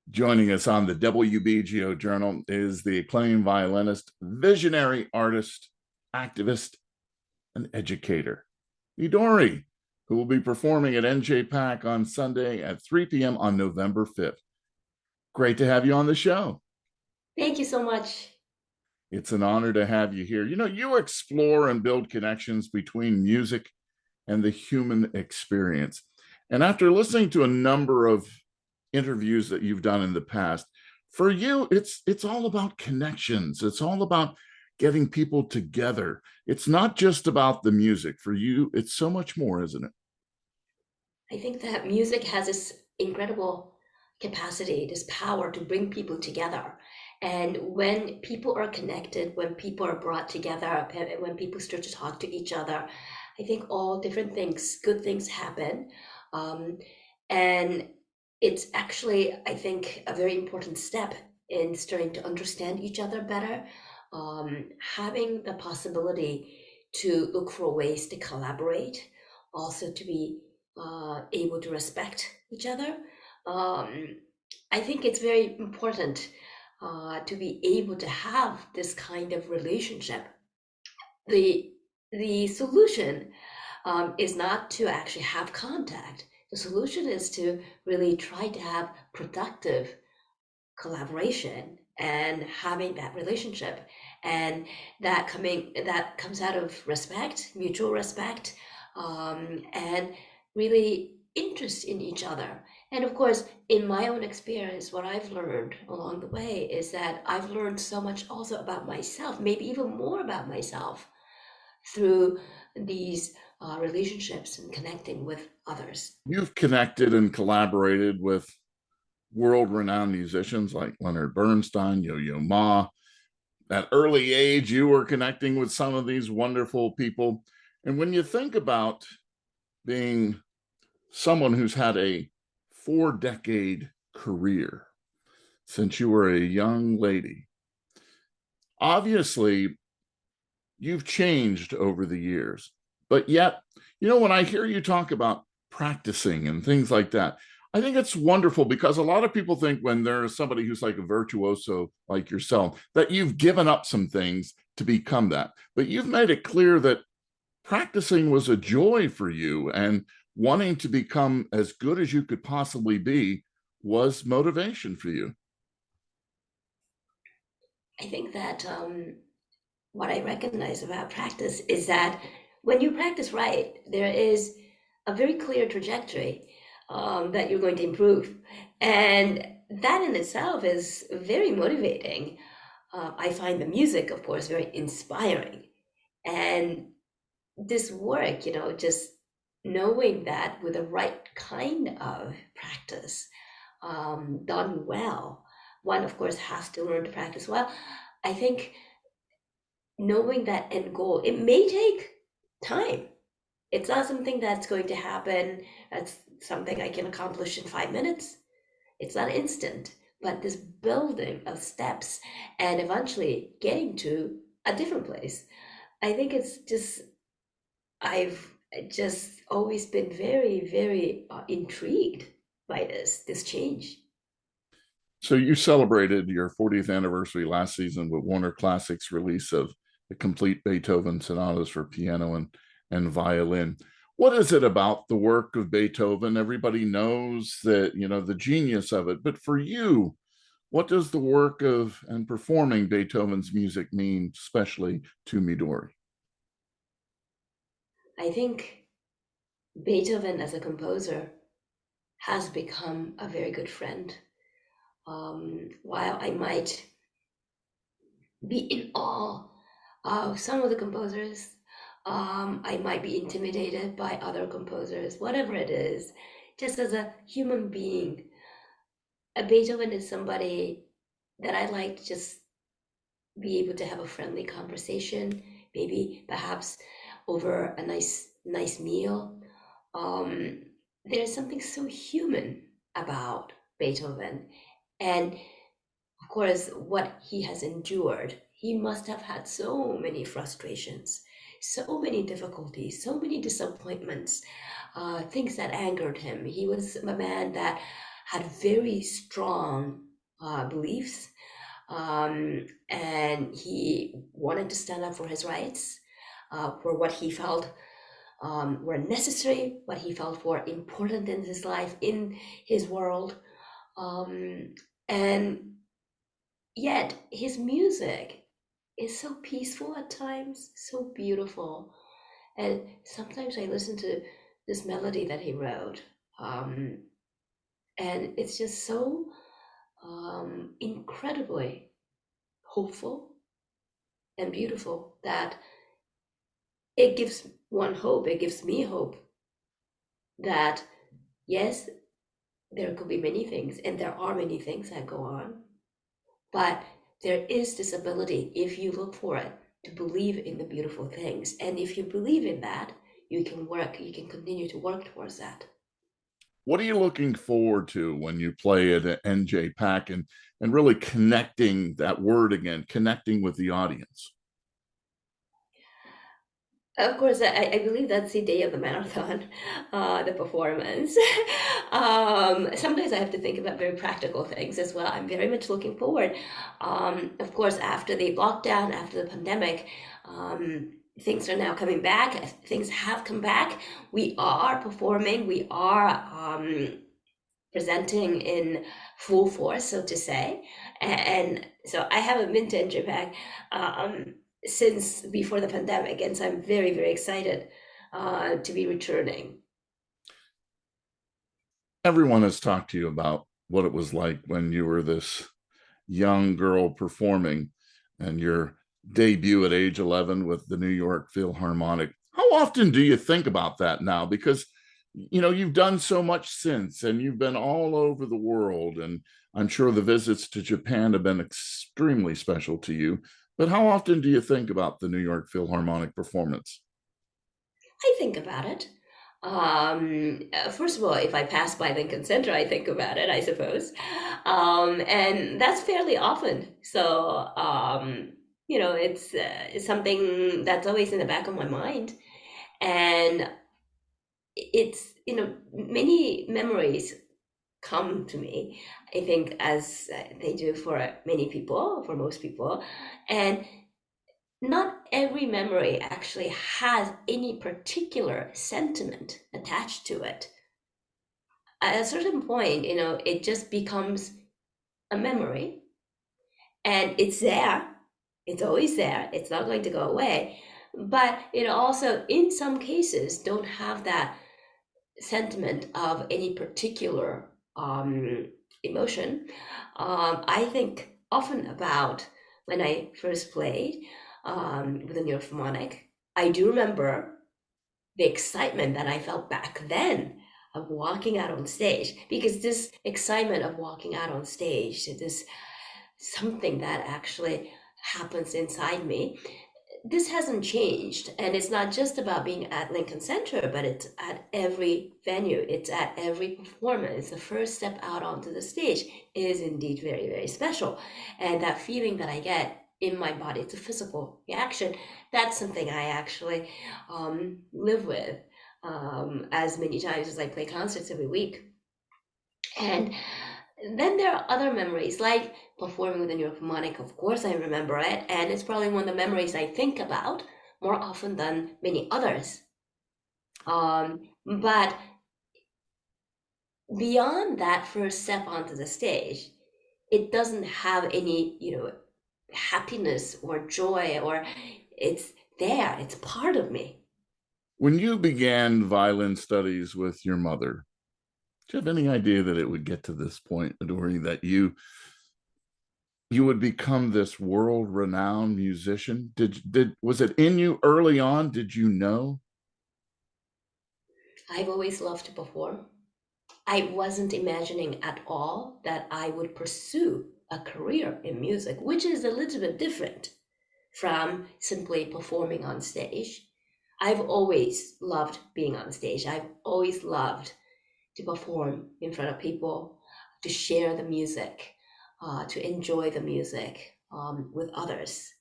Joining us on the WBGO Journal is the acclaimed violinist, visionary artist, activist, and educator, Midori, who will be performing at NJPAC on Sunday at 3 p.m. on November 5th. Great to have you on the show. Thank you so much. It's an honor to have you here. You explore and build connections between music and the human experience. And after listening to a number of interviews that you've done in the past, for you, it's all about connections. It's all about getting people together. It's not just about the music. For you, it's so much more, isn't it? I think that music has this incredible capacity, this power to bring people together. And when people are connected, when people are brought together, when people start to talk to each other, I think all different things, good things happen. Um, and it's actually, I think, a very important step in starting to understand each other better, having the possibility to look for ways to collaborate, also to be able to respect each other. Um, I think it's very important to be able to have this kind of relationship. The the solution is not to actually have contact. The solution is to really try to have productive collaboration and having that relationship, and that comes out of respect, mutual respect, and really interest in each other. And of course, in my own experience, what I've learned along the way is that I've learned so much also about myself, maybe even more about myself, through these relationships and connecting with others. You've connected and collaborated with world-renowned musicians like Leonard Bernstein, Yo-Yo Ma. At early age, you were connecting with some of these wonderful people. And when you think about being someone who's had a 4-decade career since you were a young lady, obviously you've changed over the years. But yet, when I hear you talk about practicing and things like that, I think it's wonderful because a lot of people think when there's somebody who's like a virtuoso like yourself, that you've given up some things to become that. But you've made it clear that practicing was a joy for you, and wanting to become as good as you could possibly be was motivation for you. I think that what I recognize about practice is that when you practice right, there is a very clear trajectory that you're going to improve. And that in itself is very motivating. I find the music, of course, very inspiring. And this work, just knowing that with the right kind of practice, done well, one, of course, has to learn to practice well. I think knowing that end goal, it may take time. It's not something that's going to happen. That's something I can accomplish in 5 minutes. It's not instant, but this building of steps and eventually getting to a different place. I think it's just, I've just always been very, very intrigued by this change. So you celebrated your 40th anniversary last season with Warner Classic's release of the complete Beethoven sonatas for piano and violin. What is it about the work of Beethoven? Everybody knows that, the genius of it. But for you, what does the work of and performing Beethoven's music mean, especially to Midori? I think Beethoven as a composer has become a very good friend. While I might be in awe of some of the composers, I might be intimidated by other composers, whatever it is, just as a human being. A Beethoven is somebody that I like to just be able to have a friendly conversation, maybe perhaps over a nice meal. Um, there's something so human about Beethoven. And of course, what he has endured, he must have had so many frustrations, so many difficulties, so many disappointments, things that angered him. He was a man that had very strong beliefs, and he wanted to stand up for his rights, for what he felt were necessary, what he felt were important in his life, in his world. And yet his music is so peaceful at times, so beautiful. And sometimes I listen to this melody that he wrote, um, and it's just so incredibly hopeful and beautiful that it gives one hope. It gives me hope that yes, there could be many things, and there are many things that go on, but there is this ability, if you look for it, to believe in the beautiful things. And if you believe in that, you can work, you can continue to work towards that. What are you looking forward to when you play at NJPAC and really connecting that word again, connecting with the audience? Of course, I believe that's the day of the marathon, the performance. Sometimes I have to think about very practical things as well. I'm very much looking forward. Of course, after the lockdown, after the pandemic, things are now coming back. Things have come back. We are performing. We are presenting in full force, so to say. And so I haven't been to NJPAC since before the pandemic, and so I'm very, very excited to be returning. Everyone has talked to you about what it was like when you were this young girl performing and your debut at age 11 with the New York Philharmonic. How often do you think about that now? Because you've done so much since and you've been all over the world, and I'm sure the visits to Japan have been extremely special to you. But how often do you think about the New York Philharmonic performance? I think about it. First of all, if I pass by Lincoln Center, I think about it, I suppose. And that's fairly often. So, it's something that's always in the back of my mind. And it's, many memories come to me, I think, as they do for many people, for most people. And not every memory actually has any particular sentiment attached to it. At a certain point, it just becomes a memory, and it's there. It's always there. It's not going to go away. But it also, in some cases, don't have that sentiment of any particular emotion. I think often about when I first played with the New York Philharmonic. I do remember the excitement that I felt back then of walking out on stage, because this excitement of walking out on stage, this something that actually happens inside me, this hasn't changed. And it's not just about being at Lincoln Center, but it's at every venue, it's at every performance. The first step out onto the stage is indeed very, very special. And that feeling that I get in my body, it's a physical reaction. That's something I actually live with as many times as I play concerts every week. And then there are other memories, like performing with the New York Philharmonic. Of course, I remember it, and it's probably one of the memories I think about more often than many others. But beyond that first step onto the stage, it doesn't have any, happiness or joy, or it's there, it's part of me. When you began violin studies with your mother, do you have any idea that it would get to this point, Midori, that you would become this world-renowned musician? Did was it in you early on? Did you know? I've always loved to perform. I wasn't imagining at all that I would pursue a career in music, which is a little bit different from simply performing on stage. I've always loved being on stage. I've always loved to perform in front of people, to share the music, to enjoy the music with others.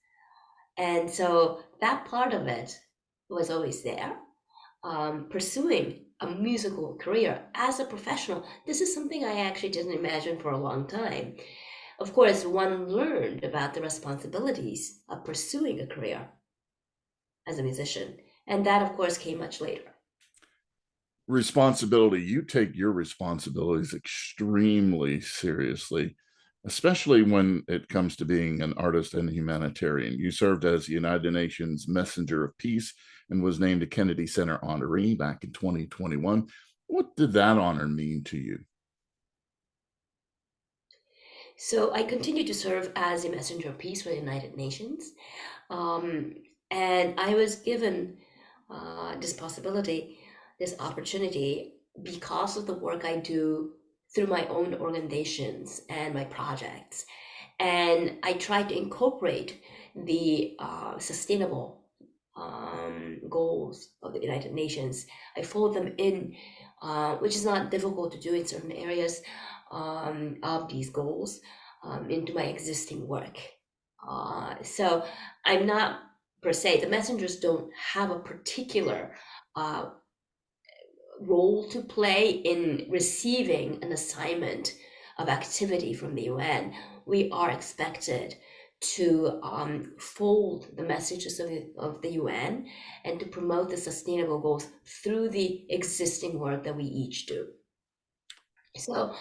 And so that part of it was always there. Pursuing a musical career as a professional, this is something I actually didn't imagine for a long time. Of course, one learned about the responsibilities of pursuing a career as a musician, and that, of course, came much later. Responsibility. You take your responsibilities extremely seriously, especially when it comes to being an artist and a humanitarian. You served as the United Nations Messenger of Peace and was named a Kennedy Center honoree back in 2021. What did that honor mean to you? So I continue to serve as a messenger of peace for the United Nations. Um, and I was given this possibility, this opportunity, because of the work I do through my own organizations and my projects. And I try to incorporate the sustainable goals of the United Nations. I fold them in, which is not difficult to do in certain areas of these goals, into my existing work. So I'm not per se, the messengers don't have a particular uh, role to play in receiving an assignment of activity from the UN. We are expected to fold the messages of the UN and to promote the sustainable goals through the existing work that we each do. So,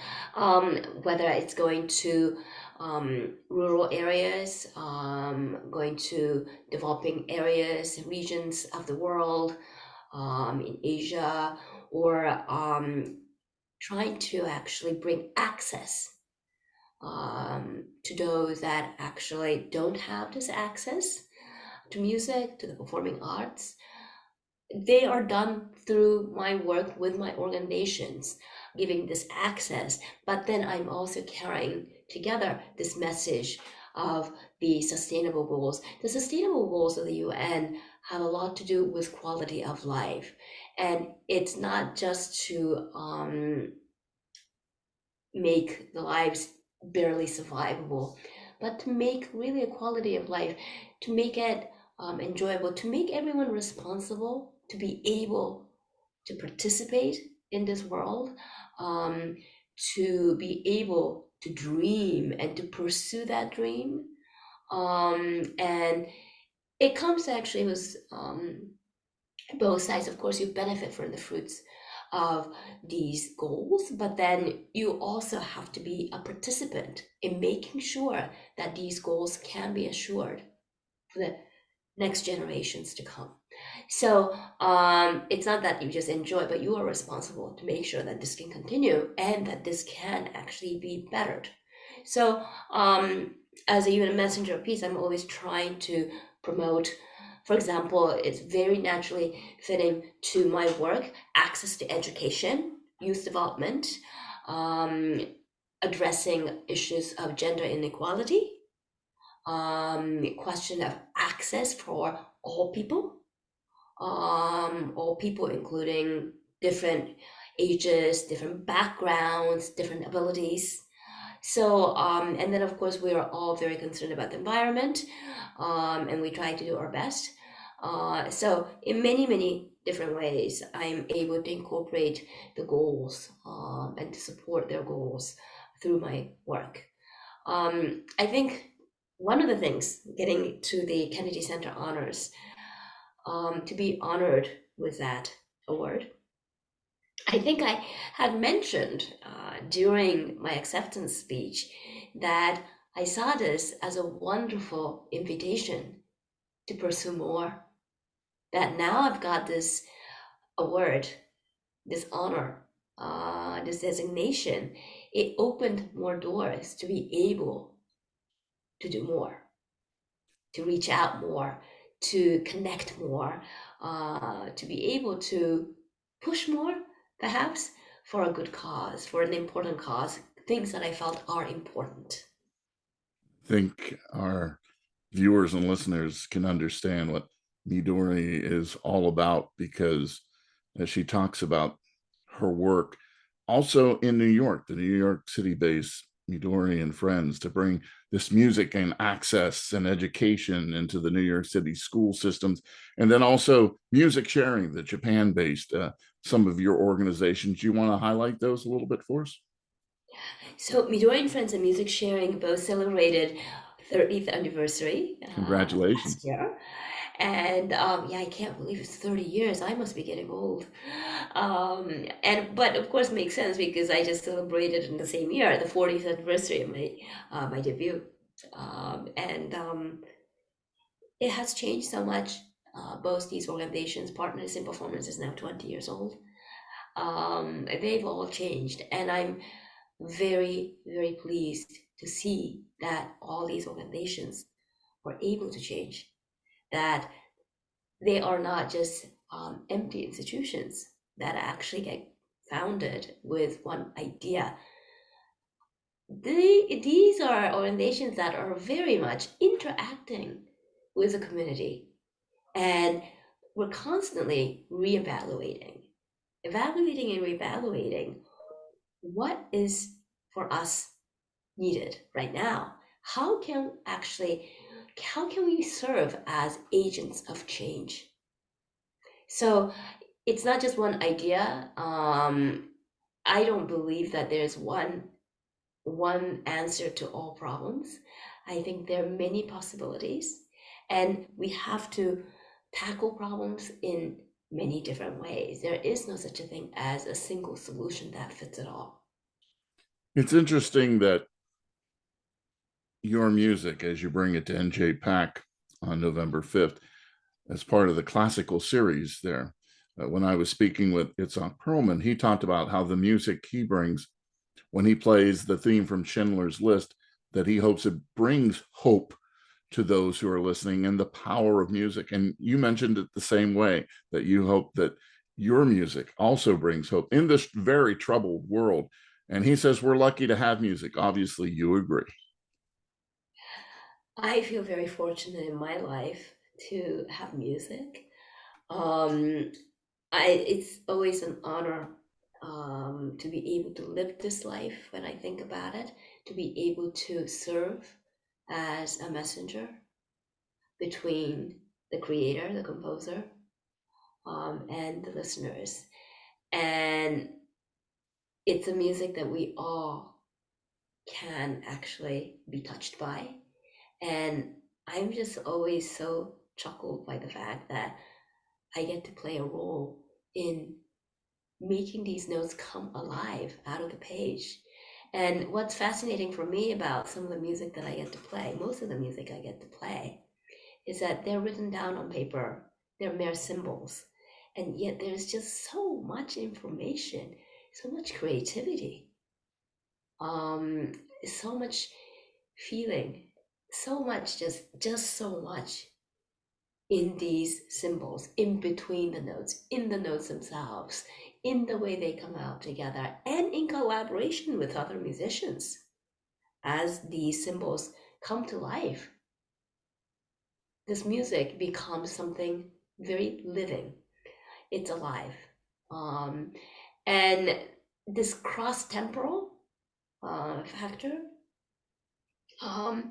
whether it's going to rural areas, going to developing areas, regions of the world, in Asia, or trying to actually bring access to those that actually don't have this access to music, to the performing arts. They are done through my work with my organizations, giving this access. But then I'm also carrying together this message of the sustainable goals. The sustainable goals of the UN have a lot to do with quality of life. And it's not just to make the lives barely survivable, but to make really a quality of life, to make it enjoyable, to make everyone responsible, to be able to participate in this world, um, to be able to dream and to pursue that dream. And it comes actually with both sides. Of course, you benefit from the fruits of these goals, but then you also have to be a participant in making sure that these goals can be assured for the next generations to come. So it's not that you just enjoy, but you are responsible to make sure that this can continue and that this can actually be bettered. So as a UN messenger of peace, I'm always trying to promote, for example, it's very naturally fitting to my work, access to education, youth development, um, addressing issues of gender inequality, question of access for all people, including different ages, different backgrounds, different abilities. So, and then of course, we are all very concerned about the environment, and we try to do our best. So, in many, many different ways, I'm able to incorporate the goals and to support their goals through my work. I think one of the things, getting to the Kennedy Center honors, to be honored with that award, I think I had mentioned during my acceptance speech that I saw this as a wonderful invitation to pursue more. That now I've got this award, this honor, this designation, it opened more doors to be able to do more, to reach out more, to connect more, to be able to push more, perhaps, for a good cause, for an important cause, things that I felt are important. I think our viewers and listeners can understand what Midori is all about because as she talks about her work, also in New York, the New York City based Midori and friends to bring this music and access and education into the New York City school systems, and then also music sharing, the Japan-based, some of your organizations. You want to highlight those a little bit for us? So Midori and Friends and Music Sharing both celebrated 30th anniversary last Congratulations. year. And yeah, I can't believe it's 30 years. I must be getting old. But of course makes sense because I just celebrated in the same year, the 40th anniversary of my debut. And it has changed so much. Both these organizations, Partners in Performance is now 20 years old. They've all changed. And I'm very, very pleased to see that all these organizations were able to change, that they are not just empty institutions that actually get founded with one idea. These are organizations that are very much interacting with the community, and we're constantly evaluating and reevaluating what is for us needed right now. How can we serve as agents of change? So it's not just one idea. I don't believe that there's one answer to all problems. I think there are many possibilities, and we have to tackle problems in many different ways. There is no such a thing as a single solution that fits it all. It's interesting that your music, as you bring it to NJPAC on November 5th, as part of the classical series there. When I was speaking with Itzhak Perlman, he talked about how the music he brings when he plays the theme from Schindler's List, that he hopes it brings hope to those who are listening and the power of music. And you mentioned it the same way, that you hope that your music also brings hope in this very troubled world. And he says, we're lucky to have music. Obviously, you agree. I feel very fortunate in my life to have music. Um, it's always an honor to be able to live this life when I think about it, to be able to serve as a messenger between the creator, the composer, and the listeners. And it's a music that we all can actually be touched by. And I'm just always so chuckled by the fact that I get to play a role in making these notes come alive out of the page. And what's fascinating for me about some of the music that I get to play, most of the music I get to play, is that they're written down on paper, they're mere symbols. And yet there's just so much information, so much creativity, um, so much feeling, so much, just so much in these symbols, in between the notes, in the notes themselves, in the way they come out together, and in collaboration with other musicians as these symbols come to life. This music becomes something very living. It's alive. Um, and this cross temporal factor um,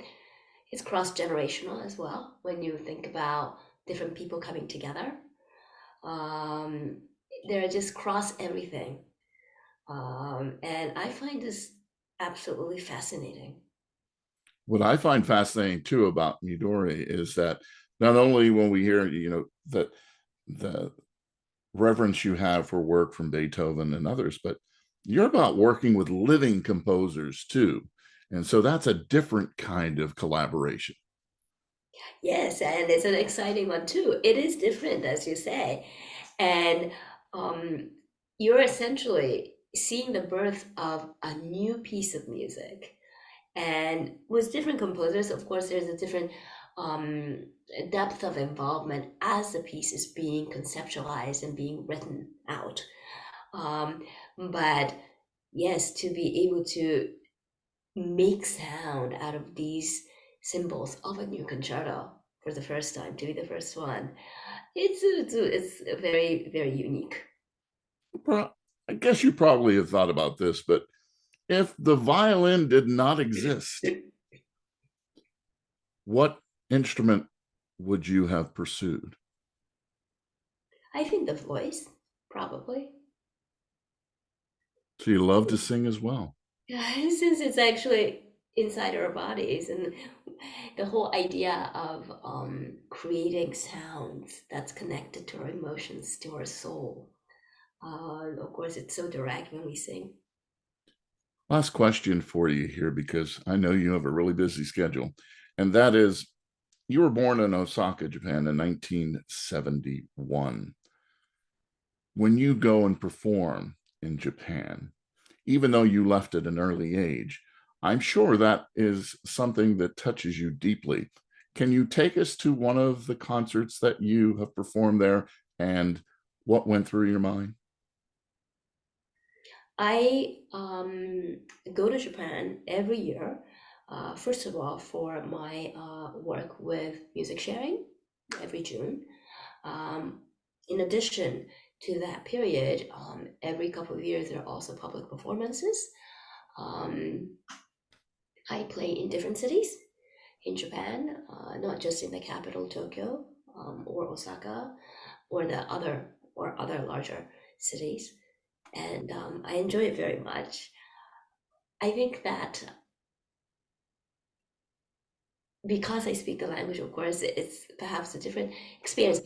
is cross generational as well when you think about different people coming together. Um, they're just cross everything. And I find this absolutely fascinating. What I find fascinating too about Midori is that not only when we hear, that the reverence you have for work from Beethoven and others, but you're about working with living composers too. And so that's a different kind of collaboration. Yes, and it's an exciting one too. It is different, as you say. And um, you're essentially seeing the birth of a new piece of music. And with different composers, of course, there's a different um, depth of involvement as the piece is being conceptualized and being written out. Um, but yes, to be able to make sound out of these symbols of a new concerto for the first time, to be the first one, it's very, very unique. Well, I guess you probably have thought about this, but If the violin did not exist, what instrument would you have pursued? I think the voice, probably. So you love to sing as well. Yeah, since it's actually inside our bodies, and the whole idea of creating sounds that's connected to our emotions, to our soul. Of course, it's so direct when we sing. Last question for you here, because I know you have a really busy schedule. And that is, you were born in Osaka, Japan in 1971. When you go and perform in Japan, even though you left at an early age, I'm sure that is something that touches you deeply. Can you take us to one of the concerts that you have performed there and what went through your mind? I go to Japan every year, first of all, for my work with music sharing every June. Um, in addition to that period, every couple of years, there are also public performances. Um, I play in different cities in Japan, not just in the capital, Tokyo, or Osaka, or the other larger cities, and I enjoy it very much. I think that because I speak the language, of course, it's perhaps a different experience.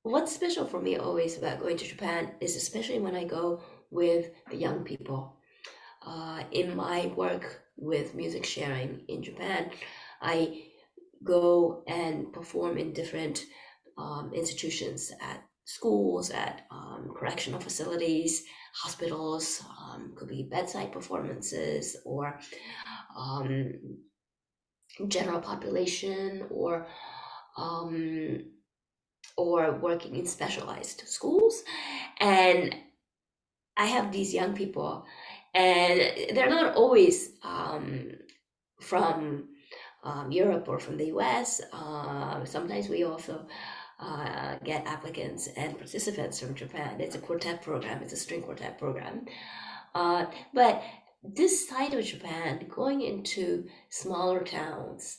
What's special for me always about going to Japan is especially when I go with the young people. In my work with music sharing in Japan, I go and perform in different institutions at schools, at correctional facilities, hospitals, could be bedside performances or um, general population um, or working in specialized schools. And I have these young people, and they're not always from Europe or from the US. Sometimes we also get applicants and participants from Japan. It's a quartet program, it's a string quartet program. But this side of Japan, going into smaller towns,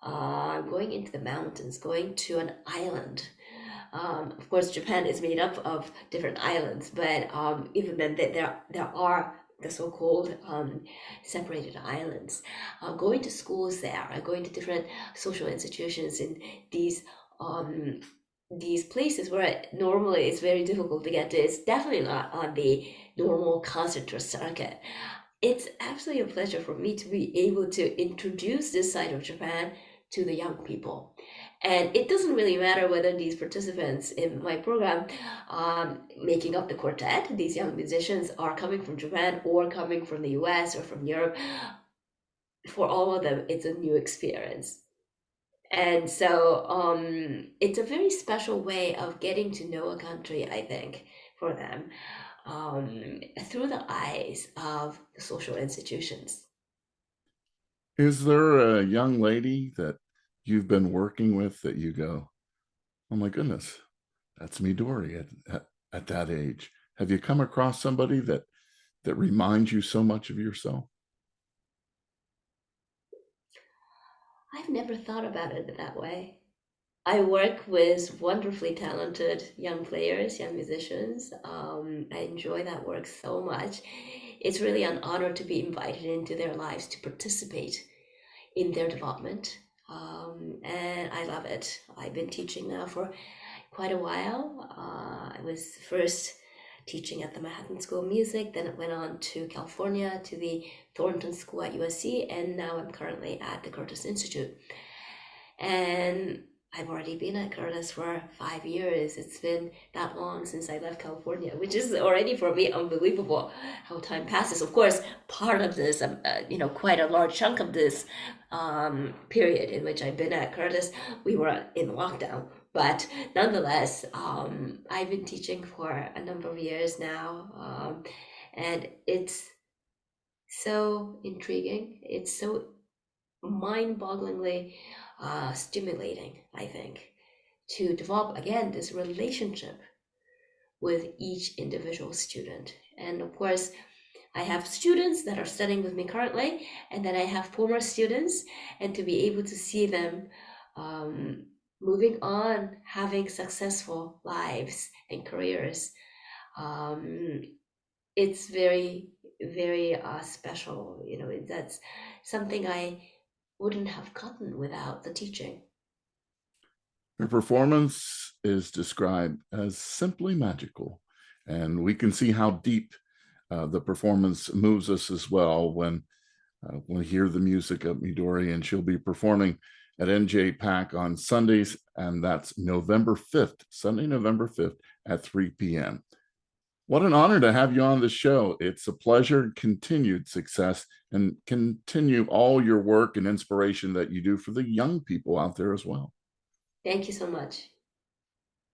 going into the mountains, going to an island. Of course, Japan is made up of different islands, but even then, there are the so-called separated islands. Going to schools there, going to different social institutions in these um, these places where normally it's very difficult to get to. It's definitely not on the normal concert or circuit. It's absolutely a pleasure for me to be able to introduce this side of Japan to the young people. And it doesn't really matter whether these participants in my program, making up the quartet, these young musicians are coming from Japan or coming from the US or from Europe. For all of them, it's a new experience. And so it's a very special way of getting to know a country, I think, for them, through the eyes of the social institutions. Is there a young lady that you've been working with that you go, oh my goodness, that's Midori at that age? Have you come across somebody that reminds you so much of yourself? I've never thought about it that way. I work with wonderfully talented young players, young musicians. I enjoy that work so much. It's really an honor to be invited into their lives to participate in their development. And I love it. I've been teaching now for quite a while. I was first teaching at the Manhattan School of Music, then it went on to California to the Thornton School at USC, and now I'm currently at the Curtis Institute. And I've already been at Curtis for 5 years. It's been that long since I left California, which is already for me unbelievable how time passes. Of course, part of this, quite a large chunk of this period in which I've been at Curtis, we were in lockdown. But nonetheless, I've been teaching for a number of years now, and it's so intriguing. It's so mind-bogglingly stimulating, I think, to develop again this relationship with each individual student. And of course, I have students that are studying with me currently, and then I have former students, and to be able to see them um, moving on, having successful lives and careers, um, it's very, very special. You know, that's something I wouldn't have gotten without the teaching. Her performance is described as simply magical, and we can see how deep the performance moves us as well when we hear the music of Midori, and she'll be performing at NJPAC on Sundays, and that's November 5th, Sunday, November 5th at 3 p.m. What an honor to have you on the show. It's a pleasure, continued success, and continue all your work and inspiration that you do for the young people out there as well. Thank you so much.